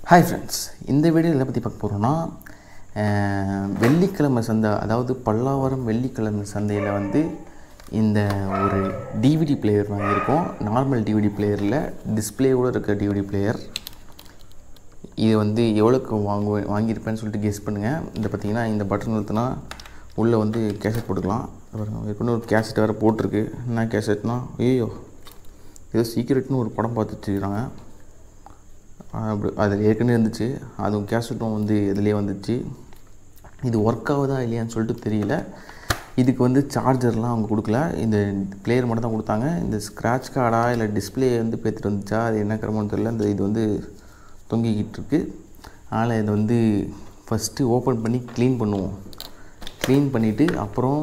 Hi friends, இந்த video எதை பற்றி பார்க்க போகிறோன்னா வெள்ளிக்கிழமை சந்தை, அதாவது பல்லாவரம் வெள்ளிக்கிழமை சந்தையில் வந்து இந்த ஒரு டிவிடி பிளேயர் வாங்கியிருக்கோம். நார்மல் டிவிடி பிளேயரில் டிஸ்பிளேயோடு இருக்க டிவிடி பிளேயர். இது வந்து எவ்வளோக்கு வாங்கியிருப்பேன்னு சொல்லிட்டு கெஸ் பண்ணுங்கள். இந்த பார்த்திங்கன்னா இந்த பட்டன் அழுத்தினா உள்ளே வந்து கேசட் போட்டுக்கலாம். ஏற்கனவே ஒரு கேசட் வேறு போட்டிருக்கு. என்ன கேசட்னா, ஐயோ ஏதோ சீக்ரெட்னு ஒரு படம் பார்த்து வச்சுக்கிறாங்க. அப்படி அதில் ஏற்கனவே இருந்துச்சு. அதுவும் கேசட்டும் வந்து இதிலே வந்துச்சு. இது ஒர்க் ஆகுதா இல்லையான்னு சொல்லிட்டு தெரியல. இதுக்கு வந்து சார்ஜர்லாம் அவங்க கொடுக்கல. இந்த பிளேயர் மட்டும் தான் கொடுத்தாங்க. இந்த ஸ்க்ராட்ச் கார்டா இல்லை டிஸ்பிளே வந்து பேத்துட்டு வந்துச்சா, அது என்ன கிரமம்னு தெரியல. இந்த இது வந்து தொங்கிக்கிட்டு இருக்குது. அதனால் இதை வந்து ஃபஸ்ட்டு ஓப்பன் பண்ணி க்ளீன் பண்ணுவோம். க்ளீன் பண்ணிவிட்டு அப்புறம்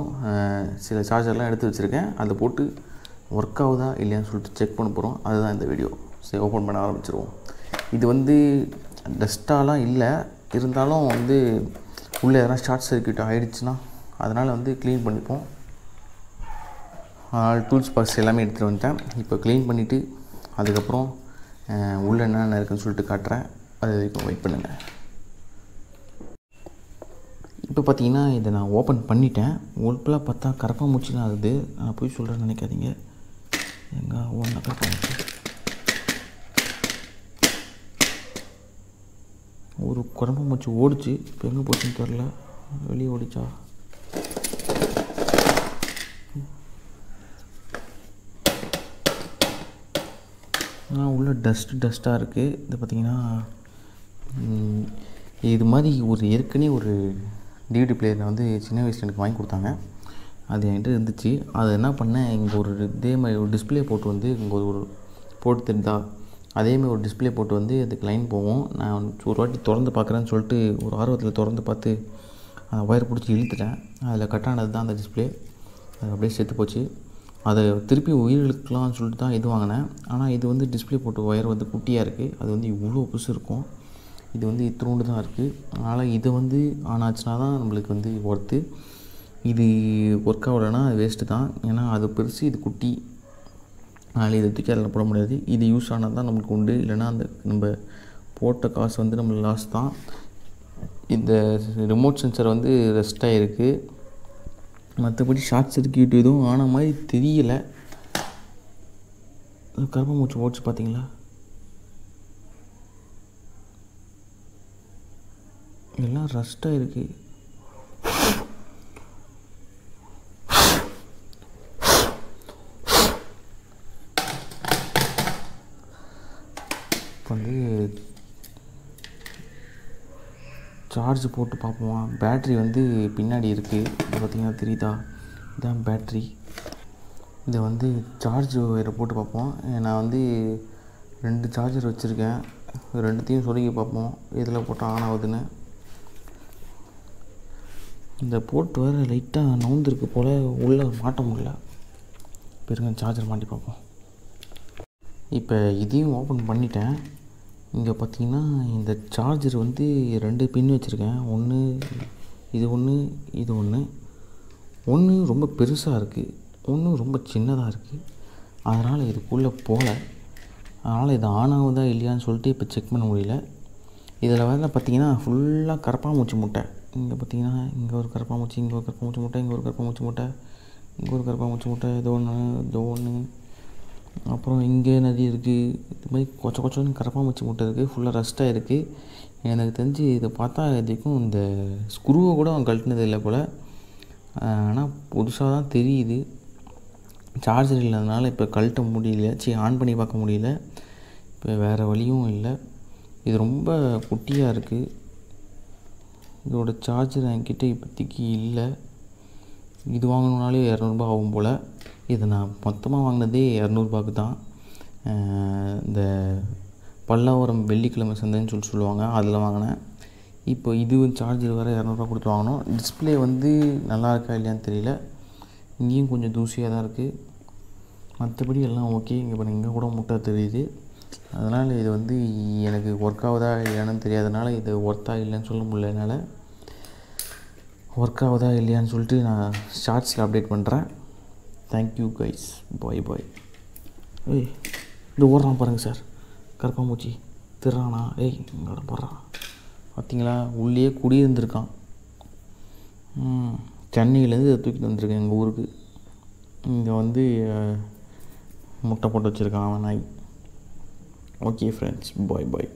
சில சார்ஜர்லாம் எடுத்து வச்சுருக்கேன். அதை போட்டு ஒர்க் ஆகுதா இல்லையான்னு சொல்லிட்டு செக் பண்ண போகிறோம். அதுதான் இந்த வீடியோ. சரி, ஓப்பன் பண்ண ஆரம்பிச்சிருவோம். இது வந்து டஸ்ட்டாலாம் இல்லை, இருந்தாலும் வந்து உள்ளே எதனா ஷார்ட் சர்க்யூட் ஆகிடுச்சுன்னா அதனால் வந்து க்ளீன் பண்ணிப்போம். டூல்ஸ் பாக்ஸ் எல்லாமே எடுத்துகிட்டு வந்துட்டேன். இப்போ க்ளீன் பண்ணிவிட்டு அதுக்கப்புறம் உள்ளே என்னென்ன இருக்குதுன்னு சொல்லிட்டு காட்டுறேன். அது வரைக்கும் வெயிட் பண்ணுங்கள். இப்போ பார்த்தீங்கன்னா இதை நான் ஓப்பன் பண்ணிட்டேன். உள்பெல்லாம் பார்த்தா கரப்பாம்பூச்சிலாம் ஆகுது. நான் போய் சொல்கிறேன்னு நினைக்காதீங்க. எங்கே ஒன்றா கரப்பாம்பூச்சி, ஒரு கரப்பாம்பூச்சி ஓடிச்சு. இப்போ எங்கே போச்சுன்னு தெரில. வெளியே ஓடிச்சா? உள்ள டஸ்ட்டாக இருக்குது. இது பார்த்திங்கன்னா இது மாதிரி ஏற்கனவே ஒரு டிவிடி பிளேயரில் வந்து சின்ன வயசில் எனக்கு வாங்கி கொடுத்தாங்க. அது என்கிட்ட இருந்துச்சு. அதை என்ன பண்ணேன், இங்கே ஒரு இதே மாதிரி ஒரு டிஸ்பிளே போட்டு வந்து இங்கே ஒரு போட்டு தெரிந்தா அதேமாதிரி ஒரு டிஸ்பிளே போட்டு வந்து அதுக்கு லைன் போவோம். நான் ஒரு வாட்டி திறந்து பார்க்குறேன்னு சொல்லிட்டு ஒரு ஆர்வத்தில் திறந்து பார்த்து அந்த ஒயர் பிடிச்சி இழுத்துட்டேன். அதில் கட்டானது தான் அந்த டிஸ்பிளே. அது அப்படியே செத்து போச்சு. அதை திருப்பி உயிரிழக்கலாம்னு சொல்லிட்டு தான் இது வாங்கினேன். ஆனால் இது வந்து டிஸ்பிளே போட்டு ஒயர் வந்து குட்டியாக இருக்குது. அது வந்து இவ்வளோ புதுசு இருக்கும். இது வந்து இத்தினோண்டு தான் இருக்குது. அதனால் இது வந்து ஆனாச்சுன்னா தான் நம்மளுக்கு வந்து ஒர்த்து. இது ஒர்க் ஆகலைன்னா அது வேஸ்ட்டு தான். ஏன்னா அது பெருசு, இது குட்டி. அதனால் இதை தூக்கி அதில் போட முடியாது. இது யூஸ் ஆனால் தான் நம்மளுக்கு உண்டு. இல்லைனா அந்த நம்ம போட்ட காசு வந்து நம்மளுக்கு லாஸ் தான். இந்த ரிமோட் சென்சர் வந்து ரெஸ்ட் ஆகிருக்கு. மற்றபடி ஷார்ட் சர்க்யூட் எதுவும் ஆன மாதிரி தெரியலை. கரப்பாம்பூச்சி ஓடிச்சு பார்த்தீங்களா? எல்லாம் ரஸ்ட்டாக இருக்குது. இப்போ வந்து சார்ஜ் போட்டு பார்ப்போம். பேட்ரி வந்து பின்னாடி இருக்குது. இது பார்த்திங்கன்னா தெரியுதா? இதுதான் பேட்ரி. இதை வந்து சார்ஜ் ஒயரை போட்டு பார்ப்போம். நான் வந்து 2 சார்ஜர் வச்சுருக்கேன். ரெண்டுத்தையும் சொருகி பார்ப்போம் இதில் போட்டால் ஆன் ஆகுதுன்னு. இந்த போட்டு வேறு லைட்டாக நவுந்துருக்கு போல், உள்ளே மாட்ட முடியல. பெருங்க சார்ஜர் மாட்டி பார்ப்போம். இப்போ இதையும் ஓப்பன் பண்ணிட்டேன். இங்கே பார்த்தீங்கன்னா இந்த சார்ஜர் வந்து 2 பின் வச்சுருக்கேன். ஒன்று இது, ஒன்று இது, ஒன்று ரொம்ப பெருசாக இருக்குது, ஒன்று ரொம்ப சின்னதாக இருக்குது. அதனால் இதுக்குள்ளே போகல. அதனால் இது ஆன் ஆகுதா இல்லையான்னு சொல்லிட்டு இப்போ செக் பண்ண முடியல. இதில் வேறு பார்த்திங்கன்னா ஃபுல்லாக கரப்பாம்பூச்சி முட்டை. இங்கே பார்த்திங்கன்னா இங்கே ஒரு கரப்பாம்பூச்சி, இங்கே ஒரு கரப்பாம்பூச்சி முட்டை, இங்கே ஒரு கரப்பாம்பூச்சி முட்டை, இங்கே ஒரு கரப்பாம்பூச்சி முட்டை, இது ஒன்று. அப்புறம் இங்கே நதி இருக்குது. இது மாதிரி கொச்சன்னு கரப்பாம்பூச்சி முட்டை இருக்குது. ஃபுல்லாக ரஸ்ட்டாக இருக்குது. எனக்கு தெரிஞ்சு இதை பார்த்தா இதுக்கும் இந்த ஸ்க்ரூவை கூட அவன் கழட்டினது இல்லை போல். ஆனால் புதுசாக தான் தெரியுது. சார்ஜர் இல்லாதனால இப்போ கழட்ட முடியல. ஆன் பண்ணி பார்க்க முடியல. இப்போ வேறு வழியும் இல்லை. இது ரொம்ப குட்டியாக இருக்குது. இதோட சார்ஜர் என்கிட்ட இப்போதைக்கு இல்லை. இது வாங்கணுன்னாலே 200 ஆகும் போல். இதை நான் மொத்தமாக வாங்கினதே 200 தான். இந்த பல்லாவரம் வெள்ளிக்கிழமை சந்தைன்னு சொல்லுவாங்க, அதில் வாங்கினேன். இப்போ இது சார்ஜர் வேறு 200 கொடுத்து வாங்கினோம். டிஸ்பிளே வந்து நல்லா இருக்கா இல்லையான்னு தெரியல. இங்கேயும் கொஞ்சம் தூசியாக தான் இருக்குது. மற்றபடி எல்லாம் ஓகே. இங்கே பாருங்கள், இங்கே கூட முட்டை தெரியுது. அதனால் இது வந்து எனக்கு ஒர்க் ஆகுதா இல்லையானு தெரியாதனால இது ஒர்த்தா இல்லைன்னு சொல்ல முடியல என்னால். ஒர்க் ஆகுதா இல்லையான்னு சொல்லிட்டு நான் ஷார்ட்ஸில் அப்டேட் பண்ணுறேன். Thank you guys. பாய். இந்த ஓடுறான் பாருங்கள் சார், கரப்பாம்பூச்சி. திறானா ஏய் இங்கோட போடுறான் பார்த்தீங்களா, உள்ளே குடியிருந்திருக்கான். சென்னையிலேருந்து இதை தூக்கிட்டு வந்திருக்கேன் எங்கள் ஊருக்கு. இங்கே வந்து முட்டை போட்டு வச்சுருக்கான் அவன் நாய். ஓகே ஃப்ரெண்ட்ஸ், பாய் பாய்.